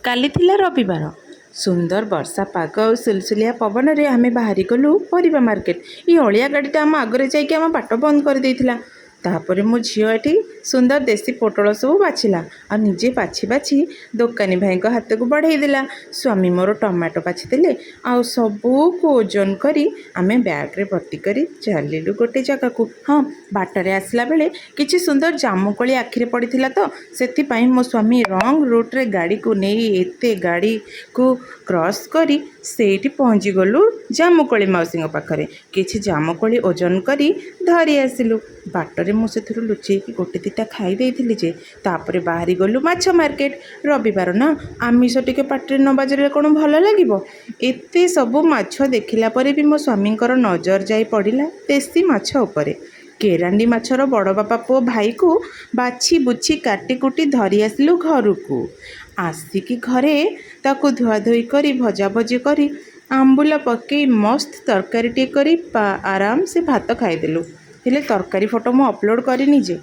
କାଲି ଥିଲା ରବିବାର। ସୁନ୍ଦର ବର୍ଷା ପାଗ ଆଉ ସୁଲସୁଲିଆ ପବନରେ ଆମେ ବାହାରି ଗଲୁ ପରିବା ମାର୍କେଟ। ଏ ଅଳିଆ ଗାଡ଼ିଟା ଆମ ଆଗରେ ଯାଇକି ଆମ ବାଟ ବନ୍ଦ କରିଦେଇଥିଲା। ତାପରେ ମୋ ଝିଅ ଏଠି ସୁନ୍ଦର ଦେଶୀ ପୋଟଳ ସବୁ ବାଛିଲା ଆଉ ନିଜେ ବାଛି ବାଛି ଦୋକାନୀ ଭାଇଙ୍କ ହାତକୁ ବଢ଼େଇ ଦେଲା। ସ୍ୱାମୀ ମୋର ଟମାଟୋ ବାଛିଦେଲେ ଆଉ ସବୁକୁ ଓଜନ କରି ଆମେ ବ୍ୟାଗ୍ରେ ଭର୍ତ୍ତି କରି ଚାଲିଲୁ ଗୋଟେ ଜାଗାକୁ। ହଁ, ବାଟରେ ଆସିଲା ବେଳେ କିଛି ସୁନ୍ଦର ଜାମୁକୋଳି ଆଖିରେ ପଡ଼ିଥିଲା ତ ସେଥିପାଇଁ ମୋ ସ୍ୱାମୀ ରଙ୍ଗ ରୁଟ୍ରେ ଗାଡ଼ିକୁ ନେଇ ଏତେ ଗାଡ଼ିକୁ କ୍ରସ୍ କରି ସେଇଠି ପହଞ୍ଚିଗଲୁ ଜାମୁକୋଳି ମାଉସୀଙ୍କ ପାଖରେ। କିଛି ଜାମୁକୋଳି ଓଜନ କରି ଧରି ଆସିଲୁ। ବାଟରେ ମୁଁ ସେଥିରୁ ଲୁଚେଇକି ଗୋଟେ ଦିଟା ଖାଇ ଦେଇଥିଲି ଯେ ତାପରେ ବାହାରି ଗଲୁ ମାଛ ମାର୍କେଟ। ରବିବାର ନା, ଆମିଷ ଟିକେ ପାଟିରେ ନ ବାଜିଲେ କ'ଣ ଭଲ ଲାଗିବ? ଏତେ ସବୁ ମାଛ ଦେଖିଲା ପରେ ବି ମୋ ସ୍ୱାମୀଙ୍କର ନଜର ଯାଇ ପଡ଼ିଲା ଦେଶୀ ମାଛ ଉପରେ। କେରାଣ୍ଡି ମାଛର ବଡ଼ ବାପା ପୁଅ ଭାଇକୁ ବାଛି ବୁଛି କାଟି କୁଟି ଧରି ଆସିଲୁ ଘରକୁ। ଆସିକି ଘରେ ତାକୁ ଧୁଆଧୋଇ କରି ଭଜାଭଜି କରି ଆମ୍ବୁଲ ପକେଇ ମସ୍ତ ତରକାରୀଟିଏ କରି ଆରାମସେ ଭାତ ଖାଇଦେଲୁ। ହେଲେ ତରକାରୀ ଫଟୋ ମୁଁ ଅପଲୋଡ଼ କରିନି ଯେ।